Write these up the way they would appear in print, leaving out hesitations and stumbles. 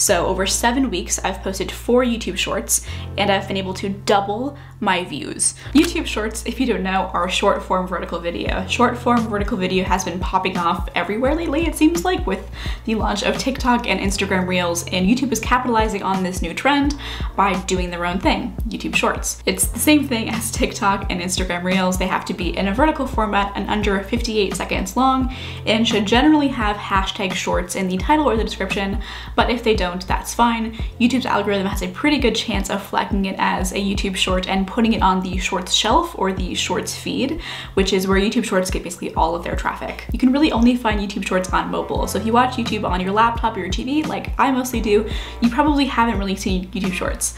So over 7 weeks, I've posted 4 YouTube shorts and I've been able to double my views. YouTube shorts, if you don't know, are short form vertical video. Short form vertical video has been popping off everywhere lately, it seems like, with the launch of TikTok and Instagram Reels, and YouTube is capitalizing on this new trend by doing their own thing, YouTube shorts. It's the same thing as TikTok and Instagram Reels. They have to be in a vertical format and under 58 seconds long and should generally have hashtag shorts in the title or the description, but if they don't, that's fine. YouTube's algorithm has a pretty good chance of flagging it as a YouTube short and putting it on the shorts shelf or the shorts feed, which is where YouTube shorts get basically all of their traffic. You can really only find YouTube shorts on mobile. So if you watch YouTube on your laptop or your TV, like I mostly do, you probably haven't really seen YouTube shorts.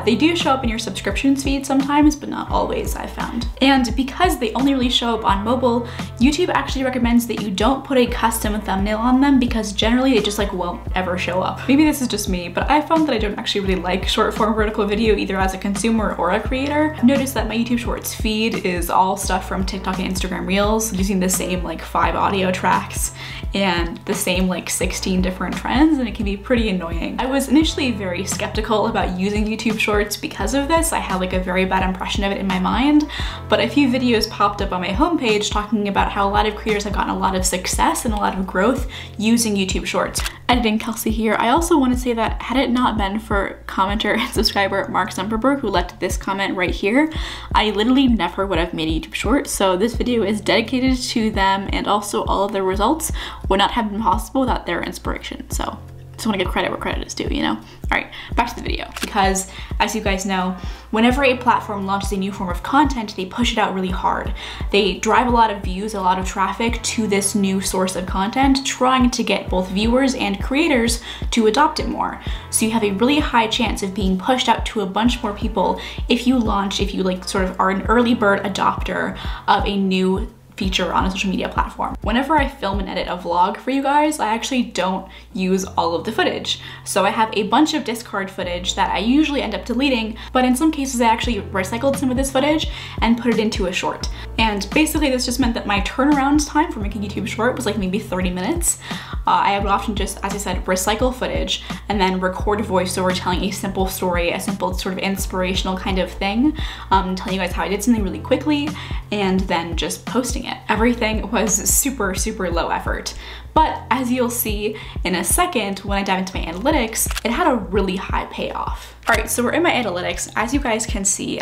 They do show up in your subscriptions feed sometimes, but not always, I've found. And because they only really show up on mobile, YouTube actually recommends that you don't put a custom thumbnail on them because generally they just like won't ever show up. Maybe this is just me, but I found that I don't actually really like short form vertical video either as a consumer or a creator. Notice that my YouTube Shorts feed is all stuff from TikTok and Instagram Reels using the same like 5 audio tracks and the same like 16 different trends, and it can be pretty annoying. I was initially very skeptical about using YouTube Shorts because of this. I had like a very bad impression of it in my mind, but a few videos popped up on my homepage talking about how a lot of creators have gotten a lot of success and a lot of growth using YouTube Shorts. Editing Kelsey here. I also want to say that had it not been for commenter and subscriber Mark Zuckerberg, who left this comment right here, I literally never would have made a YouTube short. So this video is dedicated to them, and also all of their results would not have been possible without their inspiration. So just want to give credit where credit is due, you know? All right, back to the video. Because as you guys know, whenever a platform launches a new form of content, they push it out really hard. They drive a lot of views, a lot of traffic to this new source of content, trying to get both viewers and creators to adopt it more. So you have a really high chance of being pushed out to a bunch more people if you like sort of are an early bird adopter of a new feature on a social media platform. Whenever I film and edit a vlog for you guys, I actually don't use all of the footage. So I have a bunch of discard footage that I usually end up deleting, but in some cases I actually recycled some of this footage and put it into a short. And basically this just meant that my turnaround time for making a YouTube short was like maybe 30 minutes. I would often just, as I said, recycle footage and then record a voiceover telling a simple story, a simple sort of inspirational kind of thing, telling you guys how I did something really quickly, and then just posting it. Everything was super, super low effort. But as you'll see in a second, when I dive into my analytics, it had a really high payoff. All right, so we're in my analytics. As you guys can see,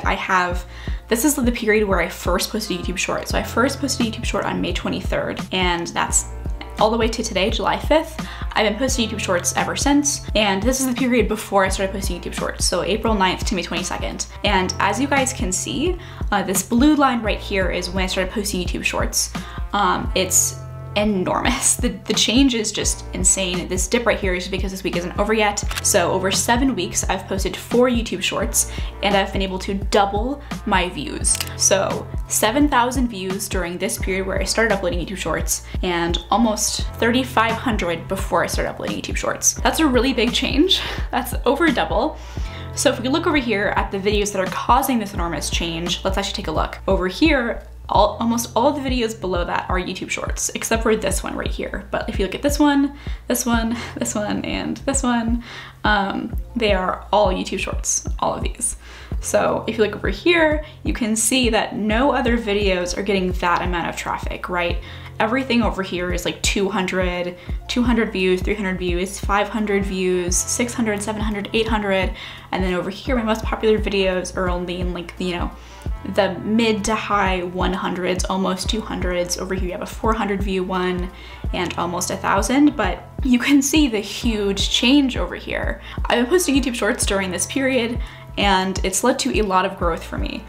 this is the period where I first posted a YouTube short. So I first posted a YouTube short on May 23rd, and that's all the way to today, July 5th. I've been posting YouTube shorts ever since, and this is the period before I started posting YouTube shorts, so April 9th to May 22nd. And as you guys can see, this blue line right here is when I started posting YouTube shorts. It's enormous. The change is just insane. This dip right here is because this week isn't over yet. So over 7 weeks, I've posted 4 YouTube shorts and I've been able to double my views. So 7,000 views during this period where I started uploading YouTube shorts, and almost 3,500 before I started uploading YouTube shorts. That's a really big change. That's over double. So if we look over here at the videos that are causing this enormous change, let's actually take a look. Over here, almost all of the videos below that are YouTube shorts, except for this one right here. But if you look at this one, this one, this one, and this one, they are all YouTube shorts, all of these. So if you look over here, you can see that no other videos are getting that amount of traffic, right? Everything over here is like 200 views, 300 views, 500 views, 600, 700, 800. And then over here, my most popular videos are only in like, you know, the mid to high 100s, almost 200s. Over here you have a 400 view one and almost 1,000, but you can see the huge change over here. I've been posting YouTube shorts during this period, and it's led to a lot of growth for me.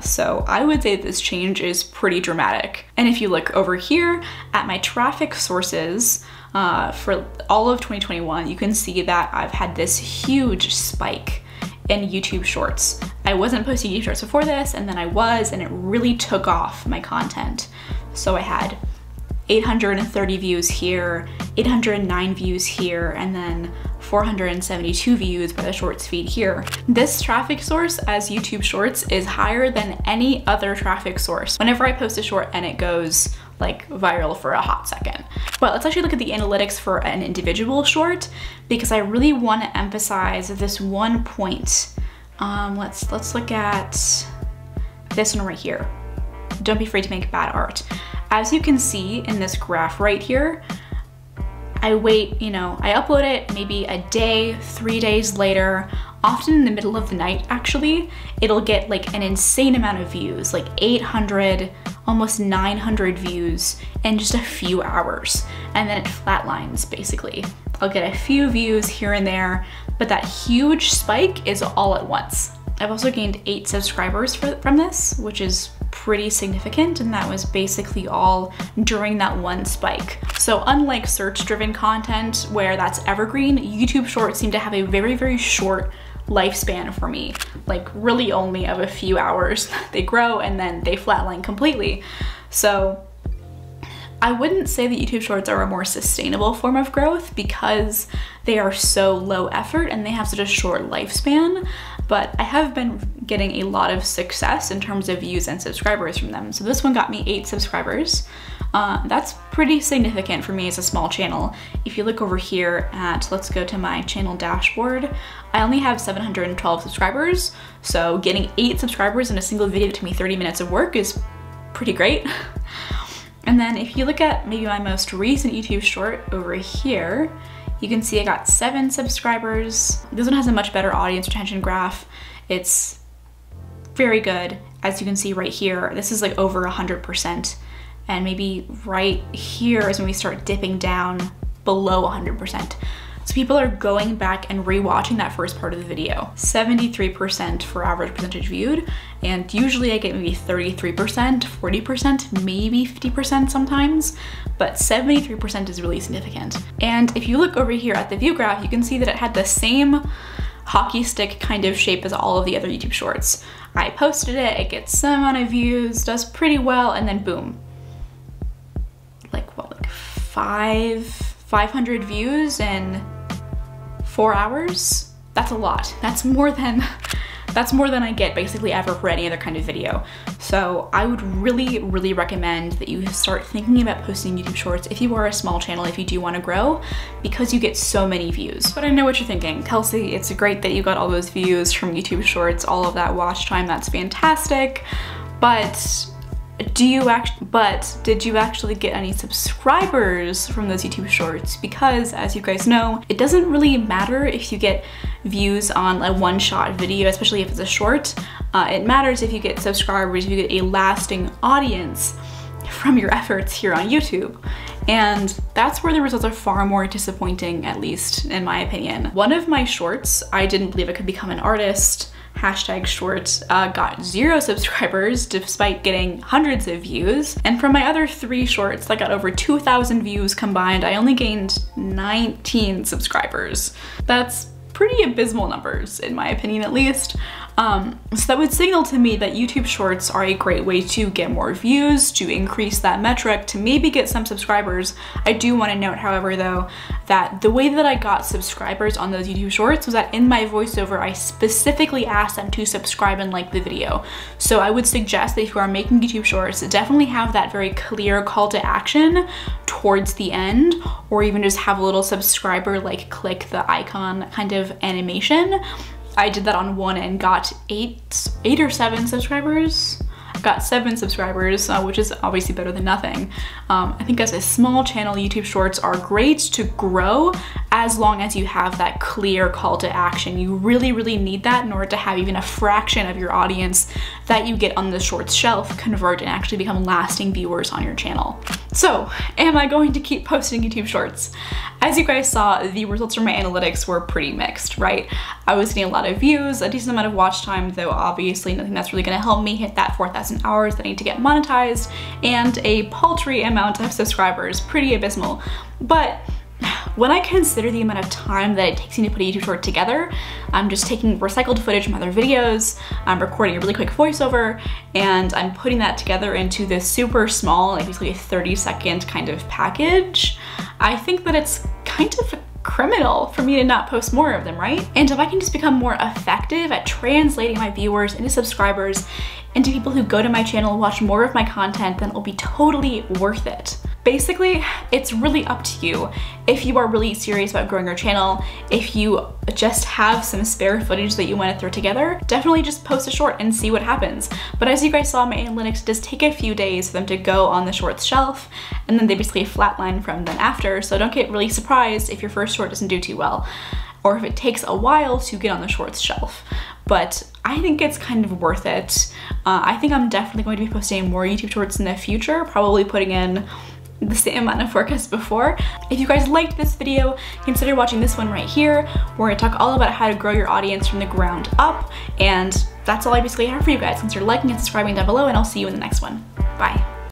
So I would say this change is pretty dramatic. And if you look over here at my traffic sources for all of 2021, you can see that I've had this huge spike in YouTube shorts. I wasn't posting YouTube shorts before this, and then I was, and it really took off my content. So I had 830 views here, 809 views here, and then 472 views by the shorts feed here. This traffic source as YouTube shorts is higher than any other traffic source. Whenever I post a short and it goes like viral for a hot second. But let's actually look at the analytics for an individual short, because I really want to emphasize this one point. Let's look at this one right here. Don't be afraid to make bad art. As you can see in this graph right here, I wait, I upload it maybe a day, 3 days later, often in the middle of the night actually, it'll get like an insane amount of views, like 800, almost 900 views in just a few hours. And then it flatlines basically. I'll get a few views here and there, but that huge spike is all at once. I've also gained 8 subscribers from this, which is pretty significant, and that was basically all during that one spike. So unlike search-driven content where that's evergreen, YouTube Shorts seem to have a very, very short lifespan for me, like really only of a few hours. They grow and then they flatline completely. So I wouldn't say that YouTube Shorts are a more sustainable form of growth because they are so low effort and they have such a short lifespan, but I have been getting a lot of success in terms of views and subscribers from them. So this one got me 8 subscribers. That's pretty significant for me as a small channel. If you look over here at, let's go to my channel dashboard, I only have 712 subscribers. So getting 8 subscribers in a single video that took me 30 minutes of work is pretty great. And then if you look at maybe my most recent YouTube short over here, you can see I got 7 subscribers. This one has a much better audience retention graph. It's very good. As you can see right here, this is like over 100%. And maybe right here is when we start dipping down below 100%. So people are going back and rewatching that first part of the video. 73% for average percentage viewed, and usually I get maybe 33%, 40%, maybe 50% sometimes, but 73% is really significant. And if you look over here at the view graph, you can see that it had the same hockey stick kind of shape as all of the other YouTube shorts. I posted it gets some amount of views, does pretty well, and then boom. Like what, like 500 views in 4 hours? That's a lot. That's more than I get basically ever for any other kind of video. So I would really, really recommend that you start thinking about posting YouTube shorts if you are a small channel, if you do want to grow, because you get so many views. But I know what you're thinking. Kelsey, it's great that you got all those views from YouTube shorts, all of that watch time, that's fantastic, but did you actually get any subscribers from those YouTube shorts? Because as you guys know, it doesn't really matter if you get views on a one-shot video, especially if it's a short. It matters if you get subscribers, if you get a lasting audience from your efforts here on YouTube. And that's where the results are far more disappointing, at least in my opinion. One of my shorts, I didn't believe I could become an artist, #short, got 0 subscribers despite getting hundreds of views. And from my other 3 shorts that got over 2,000 views combined, I only gained 19 subscribers. That's pretty abysmal numbers, in my opinion at least. So that would signal to me that YouTube shorts are a great way to get more views, to increase that metric, to maybe get some subscribers. I do want to note, however, though, that the way that I got subscribers on those YouTube shorts was that in my voiceover, I specifically asked them to subscribe and like the video. So I would suggest that if you are making YouTube shorts, definitely have that very clear call to action towards the end, or even just have a little subscriber like click the icon kind of animation. I did that on one and got 8 or 7 subscribers. Got 7 subscribers, which is obviously better than nothing. I think as a small channel, YouTube shorts are great to grow as long as you have that clear call to action. You really, really need that in order to have even a fraction of your audience that you get on the shorts shelf convert and actually become lasting viewers on your channel. So, am I going to keep posting YouTube shorts? As you guys saw, the results from my analytics were pretty mixed, right? I was getting a lot of views, a decent amount of watch time, though obviously nothing that's really gonna help me hit that 4,000 hours that I need to get monetized, and a paltry amount of subscribers, pretty abysmal. But when I consider the amount of time that it takes me to put a YouTube short together, I'm just taking recycled footage from other videos, I'm recording a really quick voiceover, and I'm putting that together into this super small, like basically a 30-second kind of package. I think that it's kind of criminal for me to not post more of them, right? And if I can just become more effective at translating my viewers into subscribers and to people who go to my channel, watch more of my content, then it'll be totally worth it. Basically, it's really up to you. If you are really serious about growing your channel, if you just have some spare footage that you want to throw together, definitely just post a short and see what happens. But as you guys saw, my analytics does take a few days for them to go on the shorts shelf, and then they basically flatline from then after, so don't get really surprised if your first short doesn't do too well, or if it takes a while to get on the shorts shelf. But I think it's kind of worth it. I think I'm definitely going to be posting more YouTube shorts in the future, probably putting in the same amount of work as before. If you guys liked this video, consider watching this one right here, where I talk all about how to grow your audience from the ground up, and that's all I basically have for you guys. Consider liking and subscribing down below, and I'll see you in the next one. Bye.